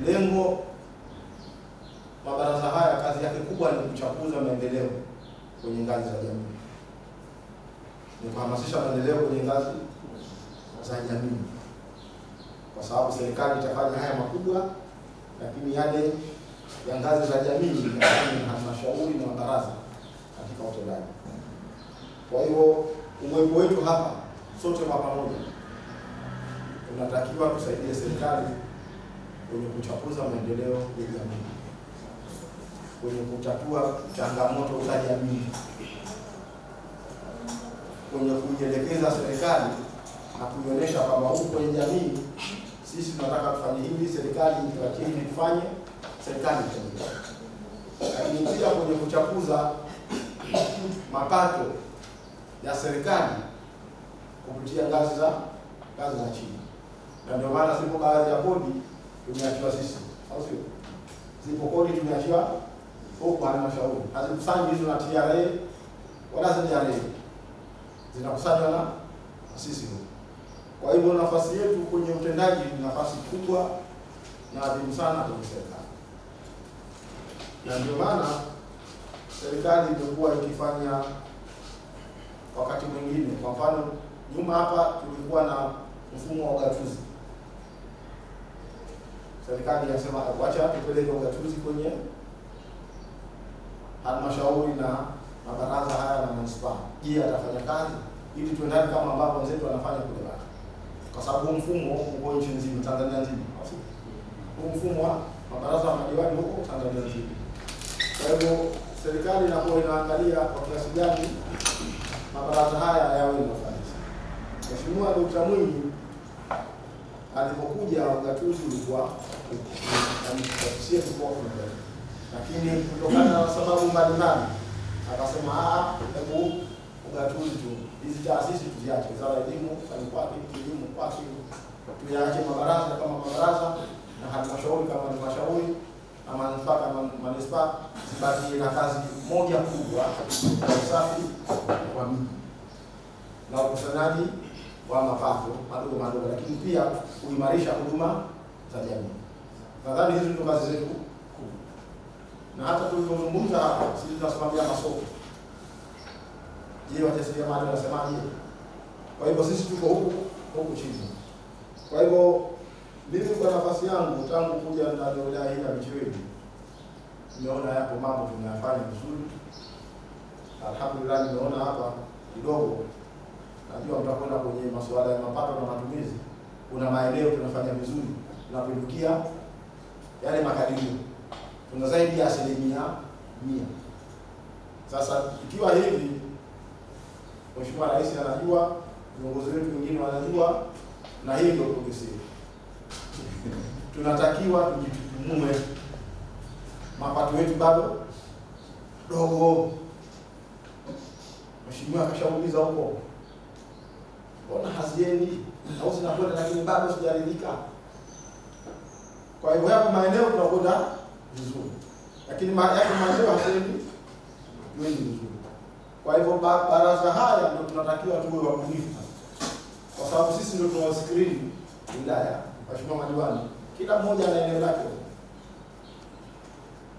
Lengo mabaraza haya kazi yake kubwa ni kuchapuza maendeleo kwenye ngazi za jamii. Ni kuhamasisha maendeleo kwenye ngazi za jamii. Kwa sababu serikali itafanya haya makubwa, lakini yale ya ngazi za jamii ni halmashauri na mabaraza katika utendaji. Kwa hiyo uwepo wetu hapa sote kwa pamoja tunatakiwa tusaidie serikali kwenye kuchapuza maendeleo ya jamii, kwenye kutatua changamoto za jamii, kwenye kuielekeza serikali na kuionyesha kwamba huko kwenye jamii sisi tunataka tufanye hivi, serikali ituachie hivi tufanye, serikali itafanya. Lakini pia kwenye kuchapuza mapato ya serikali kupitia ngazi za chini. Na ndio maana zipo baadhi ya kodi tumeachiwa sisi, au sio? Zipo kodi tumeachiwa huko halmashauri. Hazikusanyi hizo na TRA wala ZRA. Zinakusanywa na sisi huko. Kwa hivyo nafasi yetu kwenye utendaji ni nafasi kubwa na adhimu sana kwenye serikali. Na ndio maana serikali imekuwa ikifanya wakati mwingine, kwa mfano nyuma hapa tulikuwa na mfumo wa ugatuzi. Serikali inasema acha tupeleke ugatuzi kwenye halmashauri na mabaraza haya na manispaa. Je, atafanya kazi ili tuendane kama ambavyo wenzetu wanafanya kule bara? Kwa sababu mfumo uko nchi nzima, Tanzania nzima. Huu mfumo wa mabaraza ya madiwani huko Tanzania nzima. Kwa hivyo serikali inakuwa inaangalia kwa kiasi gani mabaraza haya yawe na ufanisi. Mheshimiwa Dkt. Mwinyi alipokuja ugatuzi ulikuwa lakini kutokana na sababu mbalimbali akasema hebu ugatuzi tu, hizi taasisi tuziache, wizara ya elimu fanye kwake, kilimo kwake, tuache mabaraza kama mabaraza na halmashauri kama halmashauri na manispaa kama manispaa, zibaki na kazi moja kubwa ya usafi wa miji na ukusanyaji wa mapato madogo, lakini pia kuimarisha huduma za jamii. Nadhani hizo ndio kazi zetu. Na hata tulipozungumza hapa, sisi tunasimamia masoko. Je, wajasiriamali wanasemaje? Kwa hivyo sisi tuko huku chini. Kwa hivyo mimi kwa nafasi yangu tangu kuja ndani ya wilaya hii ya Micheweni, nimeona yapo mambo tunayafanya vizuri. Alhamdulillah, nimeona hapa kidogo, najua mtakwenda kwenye masuala ya mapato na matumizi, kuna maeneo tunafanya vizuri, tunapindukia yale makadirio. Tuna zaidi ya 100%. Sasa ikiwa hivi, Mheshimiwa Rais anajua, viongozi wetu wengine wanajua, na hii ndio progressive. Tunatakiwa tujitutumue. Mapato yetu bado dogo. Mheshimiwa akashauliza huko, mbona haziendi au zinakwenda lakini bado sijaridhika? Kwa hivyo yapo maeneo tunakwenda vizuri, lakini yako maeneo haziendi vizuri. Kwa hivyo baraza haya ndio tunatakiwa tuwe wabunifu, kwa sababu sisi ndio tunawasikiliza wilaya, Mheshimiwa madiwani, kila mmoja ana eneo lake.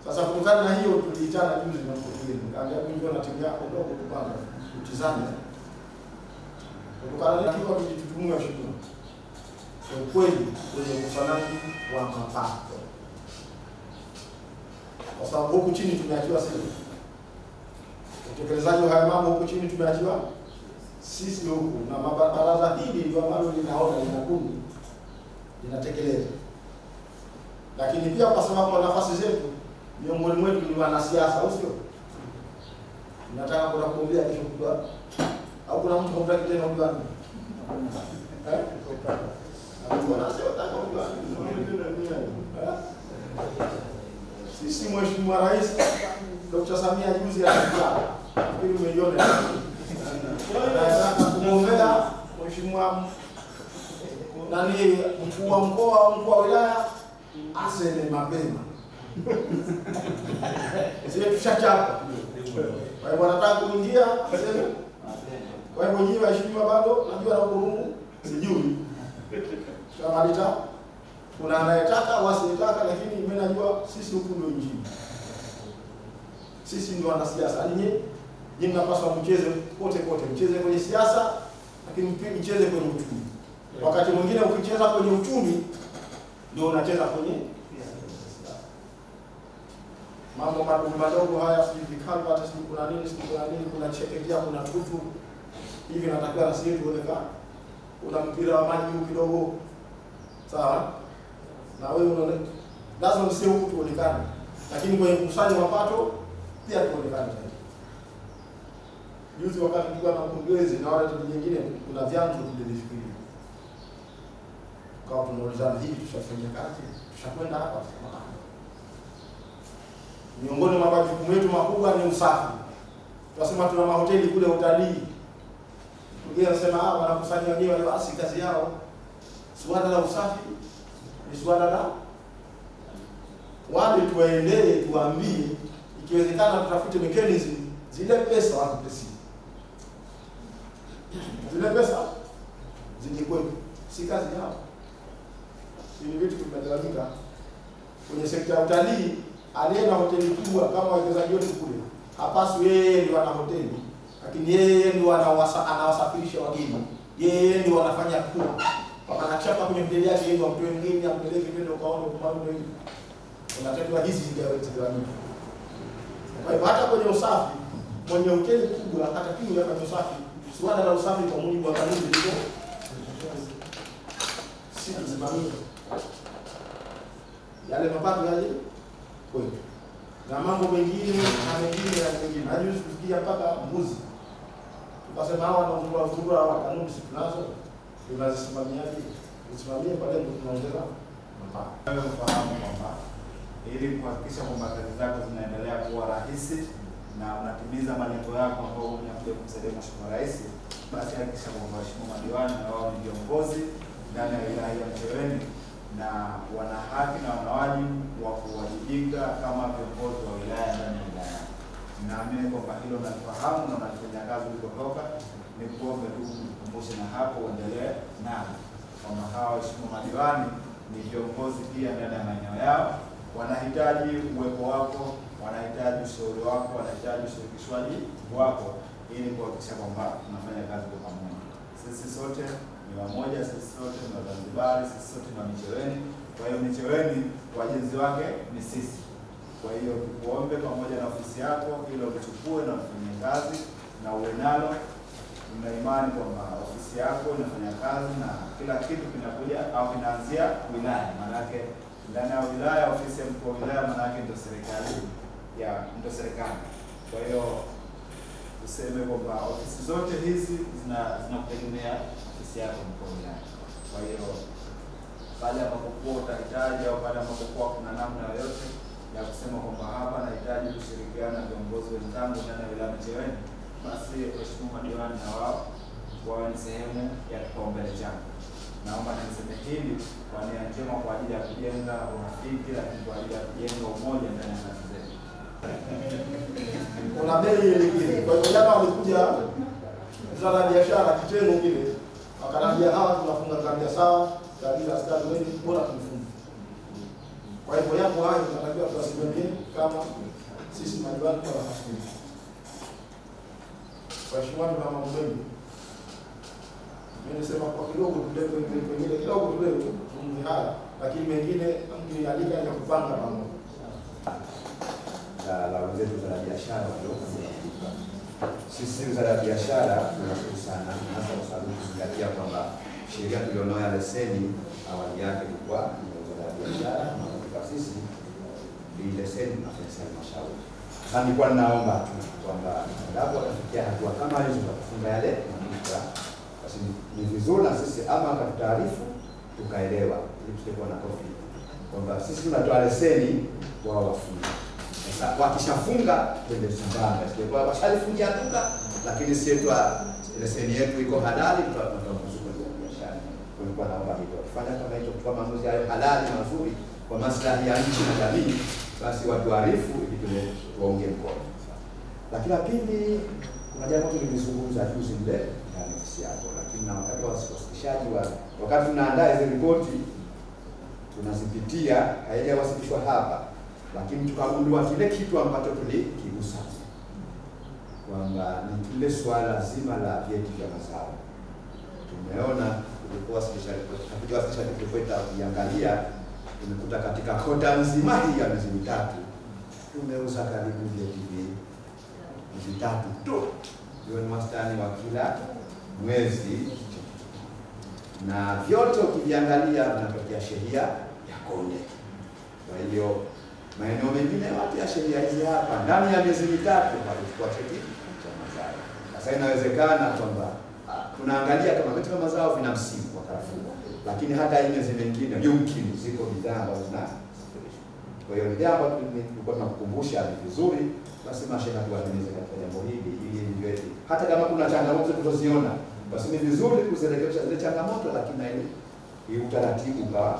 Sasa kutokana na hiyo tuliitana juzi na mkurugenzi, nikamwambia mimi na timu yako ndogo kupanga utizame. Kutokana na hiyo tujitutumue Mheshimiwa kwa kweli kwenye ukusanyaji wa mapato, kwa sababu huku chini tumeachiwa sisi. Utekelezaji wa haya mambo huku chini tumeachiwa sisi huku, na baraza hili ndio ambalo linaona linakundi linatekeleza. Lakini pia kwa sababu nafasi zetu miongoni mwetu ni wanasiasa, au sio? Tunataka kuna kuombea kesho kutwa, au kuna mtu kumtaki tena udani? Sisi Mheshimiwa Rais Dr. Samia juzi alikuwa, nafikiri umeiona, anataka kumwombea Mheshimiwa mkuu wa mkoa, mkuu wa wilaya aseme mapema. Sisi tushachapa. Kwa hivyo wanataka kuingia aseme. Kwa hivyo nyinyi waheshimiwa bado najua na kurumu sijui. Kama kuna anayetaka wasitaka, lakini sisi ndio injili. Sisi ndio wanasiasa. Nyinyi mnapaswa mcheze kote, mcheze kwenye siasa, lakini mcheze kwenye uchumi. Wakati mwingine ukicheza kwenye uchumi ndio unacheza kwenye siasa. Mambo madogo haya, sisi vikali hata sisi kuna nini, kuna chekeja, kuna tutu hivi, natakiwa na sisi tuonekane. Una mpira wa maji kidogo, sawa? Na wewe unaona lazima usije huku tuonekane, lakini kwenye kukusanya mapato pia tuonekane. Juzi wakati tulikuwa na mkurugenzi na wale wengine, kuna vyanzo tulivifikiria, kwa tunaulizana hivi tushafanya kazi, tushakwenda hapa. Miongoni mwa majukumu yetu makubwa ni usafi. Tunasema tuna mahoteli kule utalii. Wengine wanasema wanakusanya wenyewe, basi kazi yao. Suala la usafi ni suala la wale tuwaendee, tuambie, ikiwezekana tutafute mechanism, zile pesa watu pesa. Zile pesa zingekuwepo, si kazi yao. Ni vitu vimegawanyika. Kwenye sekta ya utalii, aliye na hoteli kubwa kama wawekezaji wote kule, hapaswi yeye ndio ana hoteli, lakini yeye ndio anawasafirisha wageni. Yeye ndio anafanya tour. Kwa anachapa kwenye hoteli yake, yeye ndio mtu mwingine ampeleke kwenda ukaone kwa mambo hivi. Unatakiwa hizi zigawanyike. Kwa hiyo hata kwenye usafi, mwenye hoteli kubwa hata kiu ya kwenye usafi, suala la usafi kwa mujibu wa kanuni ndio si msimamizi. Yale mapato yaje kwetu. Na mambo mengine hajui kufikia mpaka mbuzi. Tukasema hawa wanazungura hawa kanuni si tunazo, tunazisimamiaje? Tusimamie pale ndio tunaongeza mapato. Wewe ufahamu kwamba ili kuhakikisha kwamba kazi zako zinaendelea kuwa rahisi na unatimiza malengo yako ambayo unakuja kumsaidia Mheshimiwa Rais, basi hakikisha kwamba Mheshimiwa madiwani na wao ni viongozi ndani ya wilaya ya Micheweni na wana haki na wana wajibu wa kuwajibika kama viongozi wa wilaya ndani ya wilaya. Naamini kwamba hilo nalifahamu na unalifanya kazi ulikotoka. Ni kuombe tu kukumbushe na hapo uendelee nalo kwamba hawa Mheshimiwa madiwani ni viongozi pia ndani ya maeneo yao, wanahitaji uwepo wako, wanahitaji ushauri wako, wanahitaji ushirikishwaji wako ili kuhakikisha kwamba tunafanya kazi kwa pamoja. Sisi sote ni wamoja, sisi sote ni Wazanzibari, sisi sote ni Micheweni. Kwa hiyo Micheweni wajenzi wake ni sisi. Kwa hiyo tukuombe pamoja na ofisi yako ili uchukue na ufanye kazi na uwe nalo. Tuna imani kwamba ofisi yako inafanya kazi na kila kitu kinakuja au kinaanzia wilaya. Maanake ndani ya wilaya, ofisi ya mkuu wa wilaya maanake ndio serikali ndio serikali. Kwa hiyo tuseme kwamba ofisi zote hizi zinakutegemea ofisi yako mkuu wa wilaya. Kwa hiyo pale ambapo utahitaji au pale ambapo kuna namna yoyote ya kusema kwamba hapa nahitaji kushirikiana na viongozi wenzangu ndani ya wilaya Micheweni, basi Mheshimiwa madiwani na wao wawe ni sehemu ya kipaumbele changu. Naomba niseme hili kwa nia njema kwa ajili ya kujenga urafiki, lakini kwa ajili ya kujenga umoja ndani ya kazi zetu. Kuna bei nyingine. Kwa hiyo jana walikuja wizara ya biashara kitengo kile, wakaniambia hawa tunafunga kambi sawa, kabisa askari wengi bora tufunge. Kwa hivyo yapo hayo tunatakiwa tuwasimamie kama sisi madiwani kwa nafasi. Mheshimiwa, tuna mambo mengi. Mimi nasema kwa kidogo pengine kidogo tuzungumzie haya, lakini mengine mkiandika ya kupanga pamoja. La wenzetu za biashara wadogo. Sisi wizara ya biashara tunashukuru sana, hasa kwa sababu tunazingatia kwamba sheria tulionayo ya leseni awali yake ilikuwa ni wizara ya biashara, na kwa sisi hii leseni tunafanya halmashauri. Sasa nilikuwa ninaomba kwamba endapo watafikia hatua kama hizo za kufunga yale maduka, basi ni vizuri na sisi ama akatutaarifu tukaelewa, ili tusikuwa na conflict kwamba sisi tunatoa leseni wao wafunge. Sasa wakishafunga twende sambamba, sio kwa washalifungia duka lakini sisi leseni yetu iko halali, tutatoa mzuko wa biashara. Tulikuwa naomba hivyo kufanya kama hicho, kwa maamuzi hayo halali na mazuri kwa maslahi ya nchi na jamii, basi watuarifu ili tuwaunge mkono. Lakini la pili, kuna jambo tulizungumza juzi mle ndani ofisi yako, lakini na wakati wa usitishaji wakati tunaandaa hizo ripoti tunazipitia, haijawasilishwa hapa, lakini tukagundua kile kitu ambacho tulikigusa kwamba ni kile swala zima la vyeti vya mazao. Tumeona tulikuwa special tulipoita kuangalia, tumekuta katika kota nzima hii ya miezi mitatu tumeuza karibu vyeti vitatu tu, hiyo ni wastani wa kila mwezi, na vyote ukiviangalia vinatokea sheria ya kodi. Kwa hiyo maeneo mengine yote ya sheria hizi hapa ndani ya miezi mitatu hatuchukua cheti cha mazao. Sasa inawezekana kwamba tunaangalia kama vitu vya mazao vina msimu wa karafuu, lakini hata hii miezi mingine yumkini ziko bidhaa ambazo zinasafirishwa. Kwa hiyo bidhaa ambazo tulikuwa tunakukumbusha ni vizuri basi masheha tuwatimize katika jambo hili, ili ndivyo hata kama kuna changamoto tulizoziona basi ni vizuri kuzirekebisha zile changamoto, lakini hii utaratibu kwa